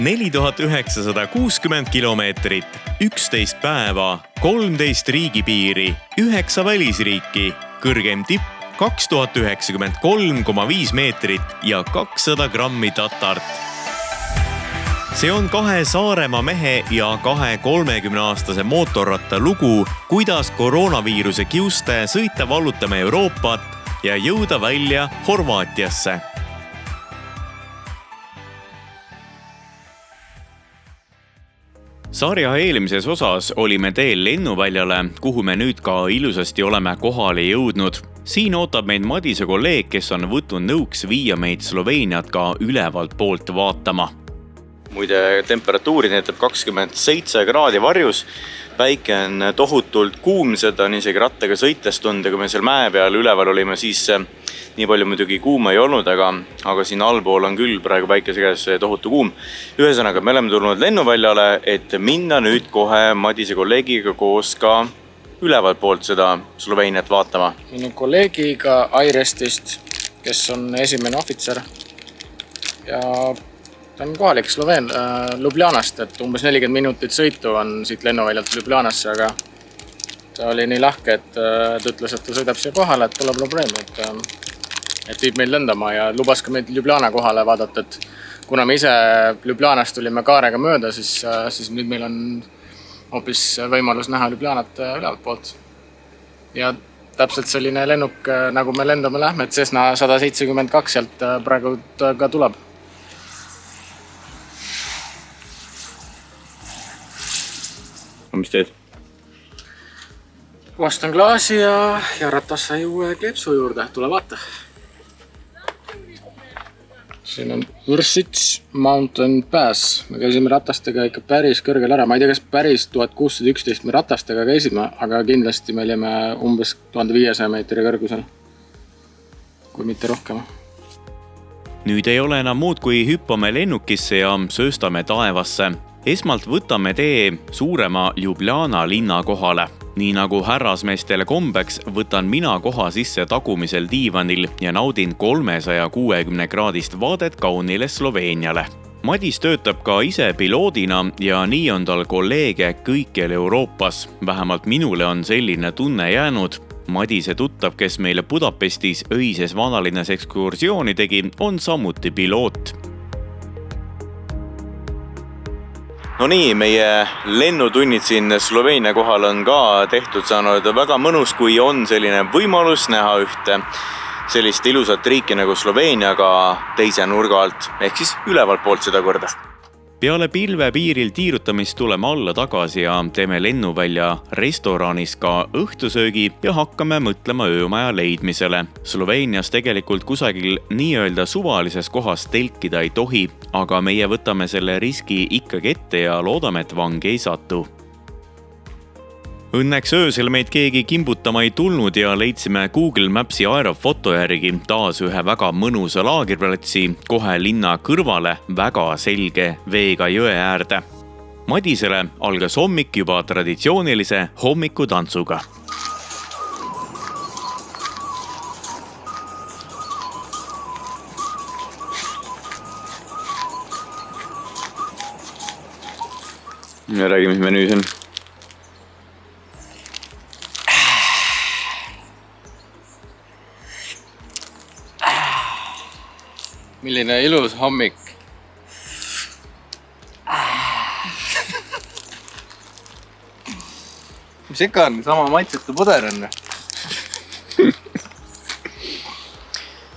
4960 kilomeetrit, 11 päeva, 13 riigipiiri, 9 välisriiki, kõrgem tipp 2093,5 meetrit ja 200 grammi tatart. See on 2 Saaremaa mehe ja 2 30-aastase mootorratta lugu, kuidas koroonaviiruse kiuste sõita vallutama Euroopat ja jõuda välja Horvaatiasse. Sarja eelmises osas olime teel lennuväljale, kuhu me nüüd ka ilusasti oleme kohale jõudnud. Siin ootab meid Madise kolleeg, kes on võtnud nõuks viia meid Sloveeniat ka ülevalt poolt vaatama. Muide, temperatuuri näitab 27 kraadi varjus. Päike on tohutult kuum, seda on isegi rattaga sõites tunda, kui me seal mäe peal üleval olime, siis nii palju muidugi kuuma ei olnud, aga siin allpool on küll praegu päikese käes tohutu kuum. Ühesõnaga, me oleme tulnud lennuväljale, et minna nüüd kohe Madise kolleegiga koos ka ülevalt poolt seda Sloveeniat vaatama. Minu kolleegiga Airestist, kes on esimene ohvitser ja ta on kohalik Sloveen Ljubljanast, et umbes 40 minutit sõitu on siit lennuväljalt Ljubljanasse, aga ta oli nii lahke, et ta ütles, et ta sõidab siia kohale, et pole probleemi, et viib meil lendama ja lubas ka meid Ljubljana kohale vaadata, et kuna me ise Ljubljanast tulime kaarega mööda, siis nüüd meil on hoopis võimalus näha Ljubljanat ülevalt poolt. Ja täpselt selline lennuk, nagu me lendame lähme, et Cessna 172 sealt praegu ka tuleb. Mis teed? Vastan klaasi ja ratas sai uue kleepsu juurde. Tule vaata. Siin on Võrsits Mountain Pass. Me käisime ratastega ikka päris kõrgel ära. Ma ei tea, kas päris 1611 me ratastega käisime, aga kindlasti me olime umbes 1500 meetri kõrgusel. Kui mitte rohkem. Nüüd ei ole enam muud, kui hüppame lennukisse ja sööstame taevasse. Esmalt võtame tee suurema Ljubljana linna kohale. Nii nagu härrasmeestele kombeks, võtan mina koha sisse tagumisel diivanil ja naudin 360 kraadist vaadet kaunile Sloveeniale. Madis töötab ka ise piloodina ja nii on tal kolleege kõikjal Euroopas. Vähemalt minule on selline tunne jäänud. Madise tuttav, kes meile Budapestis öises vanalinnas ekskursiooni tegi, on samuti piloot. No nii, meie lennutunnid siin Sloveenia kohal on ka tehtud saanud väga mõnus, kui on selline võimalus näha ühte sellist ilusat riiki nagu Sloveenia ka teise nurga alt, ehk siis ülevalt poolt seda korda. Peale pilvepiiril tiirutamist tuleme alla tagasi ja teeme lennuvälja restoranis ka õhtusöögi ja hakkame mõtlema öömaja leidmisele. Sloveenias tegelikult kusagil nii-öelda suvalises kohas telkida ei tohi, aga meie võtame selle riski ikkagi ette ja loodame, et vangi ei satu. Õnneks öösel meid keegi kimbutama ei tulnud ja leidsime Google Mapsi aerofoto järgi taas ühe väga mõnusa laagirplatsi kohe linna kõrvale väga selge veega jõe äärde. Madisele algas hommik juba traditsioonilise hommikutantsuga. Ja räägi, mis menüü see on. Milline ilus hommik. Mis ikka on? Sama maitsete puder on.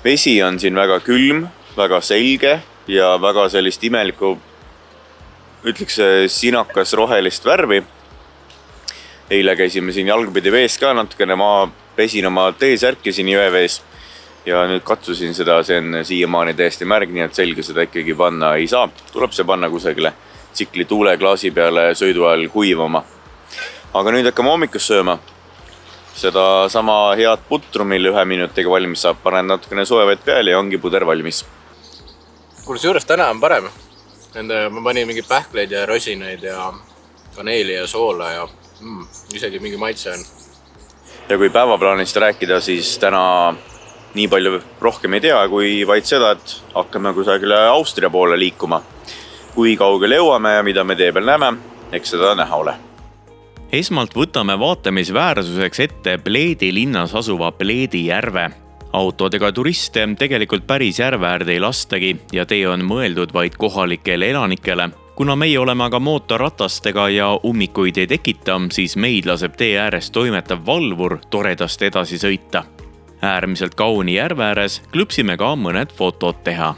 Vesi on siin väga külm, väga selge ja väga sellist imelikku, ütleks sinakas rohelist värvi. Eile käisime siin jalgpidi vees ka natukene, ma pesin oma teesärki siin jõevees. Ja nüüd katsusin seda, see on siiamaani täiesti märg, nii et selge seda ikkagi panna ei saa. Tuleb see panna kusagile tsikli tuuleklaasi peale sõidu ajal kuivama. Aga nüüd hakkame hommikus sööma. Seda sama head putru, mille 1 minutiga valmis saab, panen natukene soevett peale ja ongi puder valmis. Kusjuures täna on parem. Ma panin mingi pähkleid ja rosinaid ja kaneeli ja soola ja isegi mingi maitse on. Ja kui päevaplaanist rääkida, siis täna nii palju rohkem ei tea, kui vaid seda, et hakkame kusagile Austria poole liikuma. kui kaugele jõuame ja mida me tee peal näeme, eks seda näha ole. Esmalt võtame vaatamisväärsuseks ette Pleedi linnas asuva Pleedi järve. Autodega turiste tegelikult päris järve äärde ei lastagi ja tee on mõeldud vaid kohalikele elanikele. Kuna meie oleme aga mootorratastega ja ummikuid ei tekita, siis meid laseb tee ääres toimetav valvur toredast edasi sõita. Äärmiselt kauni järve ääres klõpsime ka mõned fotod teha.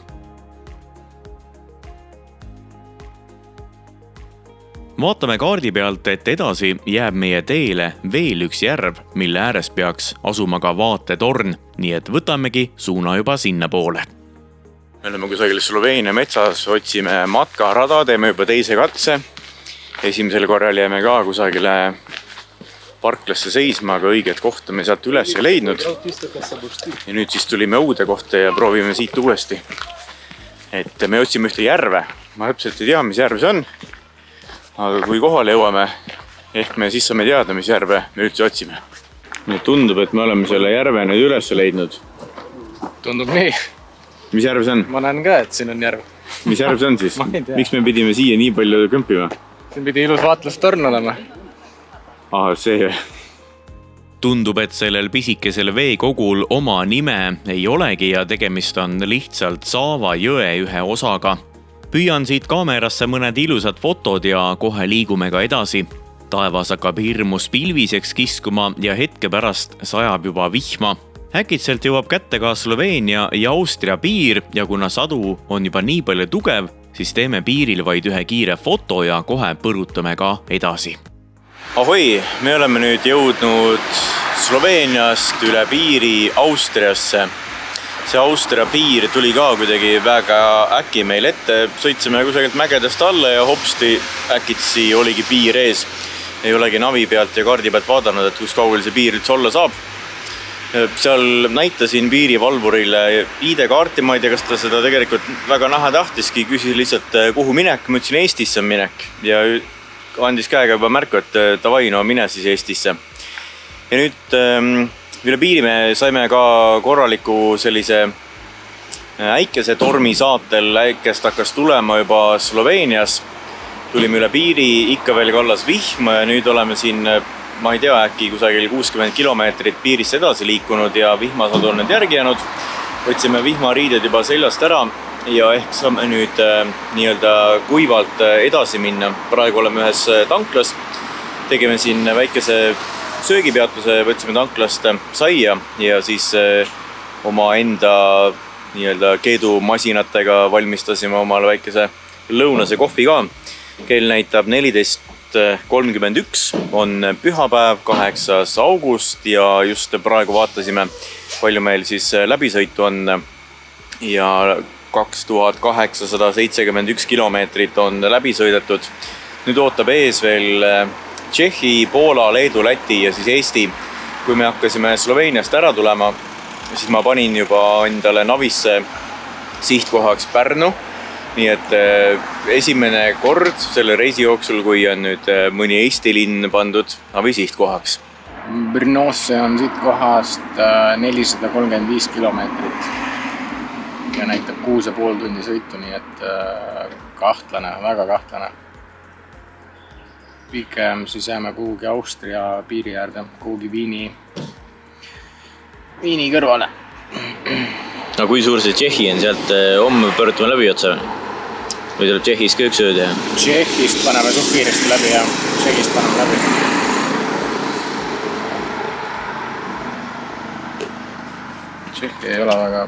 Vaatame kaardi pealt, et edasi jääb meie teele veel üks järv, mille ääres peaks asuma ka vaatetorn, nii et võtamegi suuna juba sinna poole. Me oleme kusagil Sloveenia metsas, otsime matkarada, teeme juba teise katse. Esimesel korral jääme ka kusagile parklasse seisma, aga õiget kohta me sealt üles ei leidnud. Ja nüüd siis tulime uude kohta ja proovime siit uuesti. Et me otsime ühte järve. Ma täpselt ei tea, mis järv see on. Aga kui kohale jõuame, ehk me siis saame teada, mis järve me üldse otsime. Nüüd tundub, et me oleme selle järve nüüd üles leidnud. Tundub nii. Mis järv see on? Ma näen ka, et siin on järv. Mis järv see on siis? Miks me pidime siia nii palju kõmpima? Siin pidi ilus vaatlustorn olema. See. Tundub, et sellel pisikesel veekogul oma nime ei olegi ja tegemist on lihtsalt Saava jõe ühe osaga. Püüan siit kaamerasse mõned ilusad fotod ja kohe liigume ka edasi. Taevas hakkab hirmus pilviseks kiskuma ja hetke pärast sajab juba vihma. Äkitselt jõuab kätte ka Sloveenia ja Austria piir ja kuna sadu on juba nii palju tugev, siis teeme piiril vaid ühe kiire foto ja kohe põrutame ka edasi. Ahoi, me oleme nüüd jõudnud Sloveeniast üle piiri Austriasse. See Austria piir tuli ka kuidagi väga äkki meil ette. Sõitsime kusagilt mägedest alla ja hopsti äkitsi oligi piir ees. Ei olegi navi pealt ja kaardi pealt vaadanud, et kus kaugel see piir üldse olla saab. Seal näitasin piirivalvurile ID-kaarti, ma ei tea, kas ta seda tegelikult väga näha tahtiski, küsis lihtsalt kuhu minek, ma ütlesin Eestisse on minek ja andis käega juba märku, et davai, no mine siis Eestisse. Ja nüüd üle piiri me saime ka korraliku sellise äikese tormi saatel, äikest hakkas tulema juba Sloveenias. Tulime üle piiri, ikka veel kallas vihma ja nüüd oleme siin, ma ei tea, äkki kusagil 60 kilomeetrit piirist edasi liikunud ja vihmasad on nüüd järgi jäänud. Võtsime vihmariided juba seljast ära ja ehk saame nüüd nii-öelda kuivalt edasi minna. Praegu oleme ühes tanklas, tegime siin väikese söögipeatuse, võtsime tanklast saia ja siis oma enda nii-öelda keedumasinatega valmistasime omale väikese lõunase kohvi ka. Kell näitab 14.31, on pühapäev, 8. august ja just praegu vaatasime, palju meil siis läbisõitu on ja 2871 kilomeetrit on läbi sõidetud. Nüüd ootab ees veel Tšehhi, Poola, Leedu, Läti ja siis Eesti. Kui me hakkasime Sloveeniast ära tulema, siis ma panin juba endale navisse sihtkohaks Pärnu. Nii et esimene kord selle reisi jooksul, kui on nüüd mõni Eesti linn pandud navi sihtkohaks. Brnosse on sihtkohast 435 kilomeetrit ja näitab 6,5 tundi sõitu, nii et kahtlane, väga kahtlane. Pigem siis jääme kuhugi Austria piiri äärde, kuhugi Viini kõrvale. No kui suur see Tšehhi on, sealt homme pöördame läbi otsa või tuleb Tšehhis ka üks ööd? Tšehhist paneme suht kiiresti läbi ja Tšehhist paneme läbi. Tšehhi ei ole väga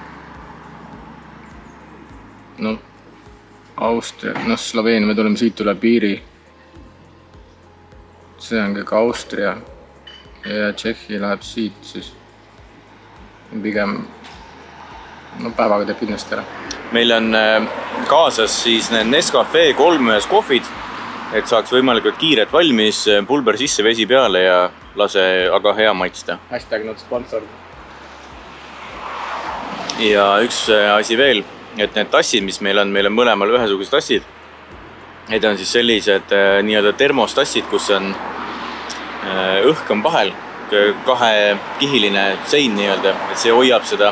Austria, Sloveenia, me tuleme siit üle piiri. See on kõik Austria ja Tšehhi läheb siit siis pigem päevaga teeb kindlasti ära. Meil on kaasas siis need Nescafe 3 kohvid, et saaks võimalikult kiiret valmis, pulber sisse, vesi peale ja lase aga hea maitsta. Hashtag not sponsor. Ja üks asi veel, et need tassid, mis meil on mõlemal ühesugused tassid. Need on siis sellised nii-öelda termostassid, kus on õhk on vahel, kahekihiline sein nii-öelda, et see hoiab seda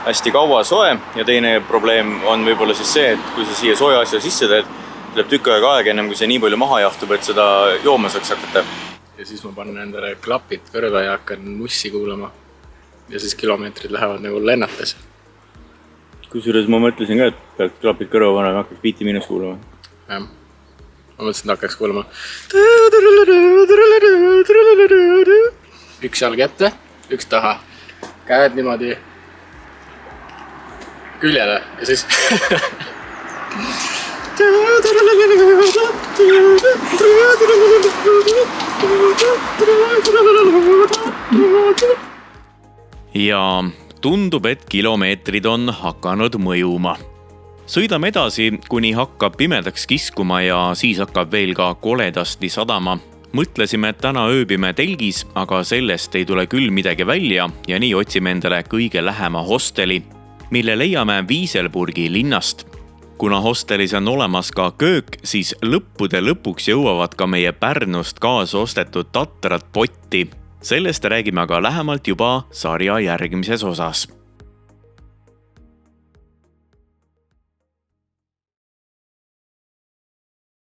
hästi kaua soe ja teine probleem on võib-olla siis see, et kui sa siia sooja asja sisse teed, Tuleb tükk aega ennem, kui see nii palju maha jahtub, et seda jooma saaks hakata. Ja siis ma panen endale klapid kõrva ja hakkan mussi kuulama. Ja siis kilomeetrid lähevad nagu lennates. Kusjuures ma mõtlesin ka, et peaks klapid kõrva panema, hakkaks Beat'i Minus kuulama. Jah. Ma mõtlesin, et hakkaks kuulama. Üks jalg ette, üks taha. Käed niimoodi küljele ja siis... Ja tundub, et kilomeetrid on hakanud mõjuma. Sõidame edasi, kuni hakkab pimedaks kiskuma ja siis hakkab veel ka koledasti sadama. Mõtlesime, et täna ööbime telgis, aga sellest ei tule küll midagi välja ja nii otsime endale kõige lähema hosteli, mille leiame Viiselburgi linnast. Kuna hostelis on olemas ka köök, siis lõppude lõpuks jõuavad ka meie Pärnust kaasa ostetud tatrad potti. Sellest räägime aga lähemalt juba sarja järgmises osas.